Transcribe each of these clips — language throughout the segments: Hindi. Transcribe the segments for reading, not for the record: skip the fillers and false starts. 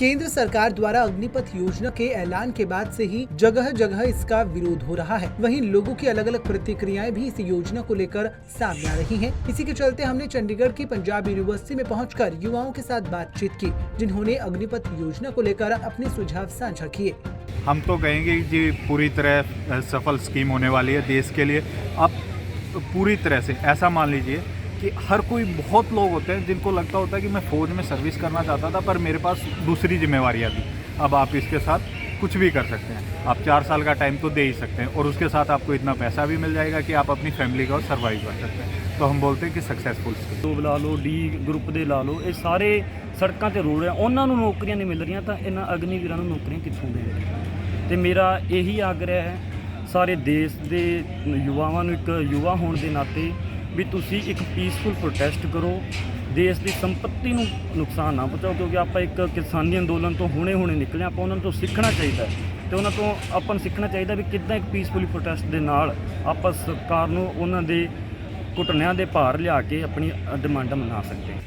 केंद्र सरकार द्वारा अग्निपथ योजना के ऐलान के बाद से ही जगह जगह इसका विरोध हो रहा है। वहीं लोगों की अलग अलग प्रतिक्रियाएं भी इस योजना को लेकर सामने आ रही हैं। इसी के चलते हमने चंडीगढ़ की पंजाब यूनिवर्सिटी में पहुंचकर युवाओं के साथ बातचीत की, जिन्होंने अग्निपथ योजना को लेकर अपने सुझाव साझा किए। हम तो कहेंगे कि पूरी तरह सफल स्कीम होने वाली है देश के लिए। अब पूरी तरह से ऐसा मान लीजिए कि हर कोई, बहुत लोग होते हैं जिनको लगता होता है कि मैं फ़ौज में सर्विस करना चाहता था पर मेरे पास दूसरी जिम्मेवारियाँ थी। अब आप इसके साथ कुछ भी कर सकते हैं। आप 4 साल का टाइम तो दे ही सकते हैं और उसके साथ आपको इतना पैसा भी मिल जाएगा कि आप अपनी फैमिली को सर्वाइव कर सकते हैं। तो हम बोलते हैं कि सक्सैसफुल स्कीम ला लो, डी ग्रुप ਦੇ ਲਾ ਲਓ, ਇਹ ਸਾਰੇ ਸੜਕਾਂ ਤੇ ਰੋਡ ਆ, ਉਹਨਾਂ ਨੂੰ ਨੌਕਰੀਆਂ ਨਹੀਂ ਮਿਲ ਰਹੀਆਂ ਤਾਂ ਇਹਨਾਂ ਅਗਨੀਵੀਰਾਂ ਨੂੰ ਨੌਕਰੀਆਂ ਕਿੱਥੋਂ ਦੇਣਗੇ। ਤੇ ਮੇਰਾ ਇਹੀ ਆਗਰਹ ਹੈ ਸਾਰੇ ਦੇਸ਼ ਦੇ ਯੁਵਾਵਾਂ ਨੂੰ, ਇੱਕ ਯੁਵਾ ਹੋਣ ਦੇ ਨਾਤੇ ਵੀ ਤੁਸੀਂ ਇੱਕ ਪੀਸਫੁਲ ਪ੍ਰੋਟੈਸਟ ਕਰੋ, ਦੇਸ਼ ਦੀ ਸੰਪत्ति ਨੂੰ ਨੁਕਸਾਨ ਨਾ ਪਹੁੰਚਾਓ, ਕਿਉਂਕਿ ਆਪਾਂ ਇੱਕ ਕਿਸਾਨੀ ਅੰਦੋਲਨ ਤੋਂ ਹੁਣੇ ਨਿਕਲੇ, ਆਪਾਂ ਉਹਨਾਂ ਤੋਂ ਸਿੱਖਣਾ ਚਾਹੀਦਾ ਤੇ ਉਹਨਾਂ ਤੋਂ ਆਪਾਂ ਨੂੰ ਸਿੱਖਣਾ ਚਾਹੀਦਾ ਵੀ ਕਿੱਦਾਂ ਇੱਕ ਪੀਸਫੁਲੀ ਪ੍ਰੋਟੈਸਟ ਦੇ ਨਾਲ ਆਪਾਂ ਸਰਕਾਰ ਨੂੰ ਉਹਨਾਂ ਦੇ घुटनियाँ दे भार लिया के अपनी डिमांड मना सकते हैं।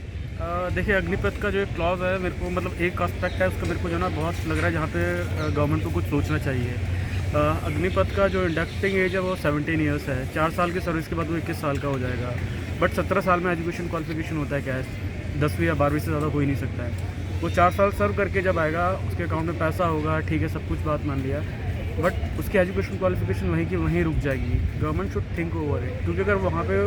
देखिए, अग्निपथ का जो एक क्लॉज है, मेरे को मतलब एक एस्पेक्ट है उसका मेरे को जो ना बहुत लग रहा है जहाँ पे गवर्नमेंट को कुछ सोचना चाहिए। अग्निपथ का जो इंडक्टिंग एज है वो 17 ईयर्स है। 4 साल की सर्विस के बाद वो 21 साल का हो जाएगा। बट 17 साल में एजुकेशन क्वालिफिकेशन होता है क्या है, 10वीं या 12वीं से ज़्यादा हो ही नहीं सकता है। वो 4 साल सर्व करके जब आएगा उसके अकाउंट में पैसा होगा, ठीक है, सब कुछ बात मान लिया, बट उसकी एजुकेशन क्वालिफिकेशन वहीं की वहीं रुक जाएगी। Government should think over it, क्योंकि अगर वहाँ पे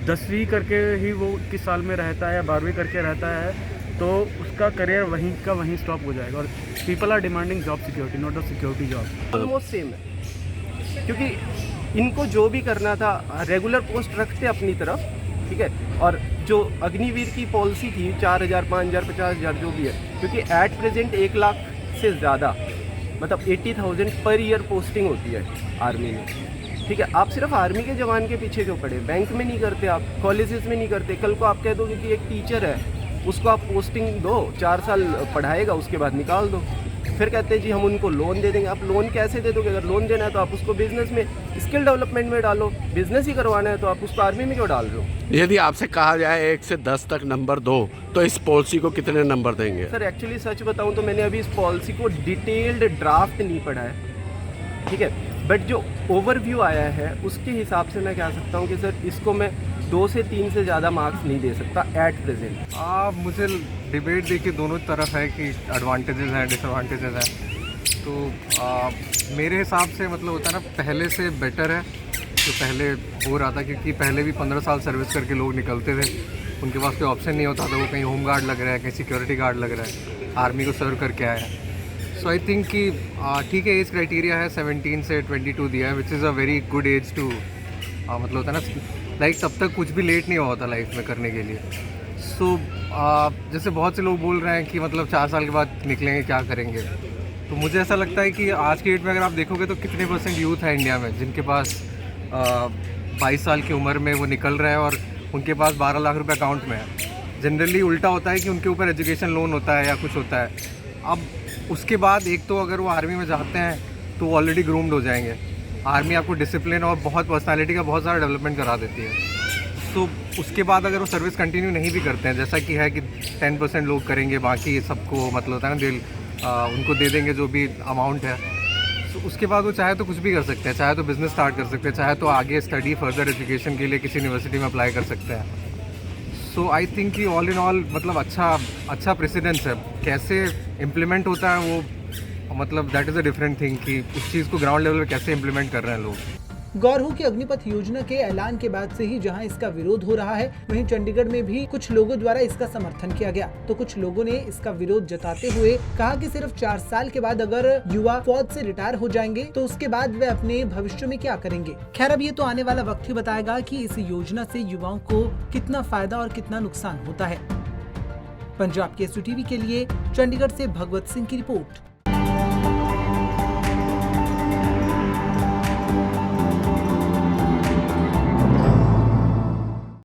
10वीं करके ही वो 21 साल में रहता है या 12वीं करके रहता है तो उसका करियर वहीं का वहीं स्टॉप हो जाएगा। और people are demanding job security, not a security job. Almost same है, क्योंकि इनको जो भी करना था रेगुलर पोस्ट रखते अपनी तरफ, ठीक है। और जो अग्निवीर की पॉलिसी थी 4000, 5000, 50,000 जो भी है, क्योंकि एट प्रेजेंट 1 लाख से ज़्यादा मतलब 80,000 पर ईयर पोस्टिंग होती है आर्मी में, ठीक है। आप सिर्फ आर्मी के जवान के पीछे क्यों पड़े? बैंक में नहीं करते, आप कॉलेजेस में नहीं करते। कल को आप कह दोगे कि एक टीचर है उसको आप पोस्टिंग दो, 4 साल पढ़ाएगा, उसके बाद निकाल दो। फिर कहते हैं जी हम उनको लोन दे देंगे। आप लोन कैसे दे दोगे? अगर लोन देना है तो आप उसको बिज़नेस में, स्किल डेवलपमेंट में डालो। बिज़नेस ही करवाना है तो आप उसको आर्मी में क्यों डाल रहे हो? यदि आपसे कहा जाए 1 से 10 तक नंबर दो तो इस पॉलिसी को कितने नंबर देंगे? सर एक्चुअली सच बताऊं तो मैंने अभी इस पॉलिसी को डिटेल्ड ड्राफ्ट नहीं पढ़ा है, ठीक है। बट जो ओवरव्यू आया है उसके हिसाब से मैं कह सकता हूं कि सर इसको मैं 2 से 3 से ज़्यादा मार्क्स नहीं दे सकता एट प्रेजेंट। मुझे डिबेट देखिए दोनों तरफ है कि एडवांटेजेस हैं, डिसएडवांटेजेस हैं। तो मेरे हिसाब से मतलब होता है ना, पहले से बेटर है जो पहले हो रहा था, क्योंकि पहले भी 15 साल सर्विस करके लोग निकलते थे, उनके पास कोई ऑप्शन नहीं होता था। वो कहीं होम गार्ड लग रहा है, कहीं सिक्योरिटी गार्ड लग रहा है, आर्मी को सर्व करके आया है। सो आई थिंक कि ठीक है, एज क्राइटेरिया है 17 से 22 दिया है, which is a very good age to मतलब होता है ना, लाइक तब तक कुछ भी लेट नहीं हुआ था लाइफ में करने के लिए। सो जैसे बहुत से लोग बोल रहे हैं कि मतलब 4 साल के बाद निकलेंगे, क्या करेंगे। तो मुझे ऐसा लगता है कि आज की डेट में अगर आप देखोगे तो कितने % यूथ है इंडिया में जिनके पास 22 साल की उम्र में वो निकल रहे हैं और उनके पास 12 लाख रुपए अकाउंट में है। जनरली उल्टा होता है कि उनके ऊपर एजुकेशन लोन होता है या कुछ होता है। अब उसके बाद एक तो अगर वो आर्मी में जाते हैं तो वो ऑलरेडी ग्रूम्ड हो जाएंगे। आर्मी आपको डिसिप्लिन और बहुत पर्सनालिटी का बहुत सारा डेवलपमेंट करा देती है। तो उसके बाद अगर वो सर्विस कंटिन्यू नहीं भी करते हैं, जैसा कि है कि 10% लोग करेंगे, बाकी सबको मतलब होता है ना उनको दे देंगे जो भी अमाउंट है। तो उसके बाद वो चाहे तो कुछ भी कर सकते हैं, चाहे तो बिज़नेस स्टार्ट कर सकते हैं, चाहे तो आगे स्टडी फर्दर एजुकेशन के लिए किसी यूनिवर्सिटी में अप्लाई कर सकते हैं। सो आई थिंक कि ऑल इन ऑल मतलब अच्छा प्रेसिडेंस है। कैसे इम्प्लीमेंट होता है वो मतलब that is a different thing, कि उस चीज़ को ग्राउंड लेवल पे कैसे इम्प्लीमेंट कर रहे हैं लोग। गौर हो कि अग्निपथ योजना के ऐलान के बाद से ही जहां इसका विरोध हो रहा है, वहीं चंडीगढ़ में भी कुछ लोगों द्वारा इसका समर्थन किया गया। तो कुछ लोगों ने इसका विरोध जताते हुए कहा कि सिर्फ 4 साल के बाद अगर युवा फौज से रिटायर हो जाएंगे तो उसके बाद वे अपने भविष्य में क्या करेंगे। खैर, अब ये तो आने वाला वक्त ही बताएगा कि इस योजना से युवाओं को कितना फायदा और कितना नुकसान होता है। पंजाब केसरी टीवी के लिए चंडीगढ़ से भगवत सिंह की रिपोर्ट।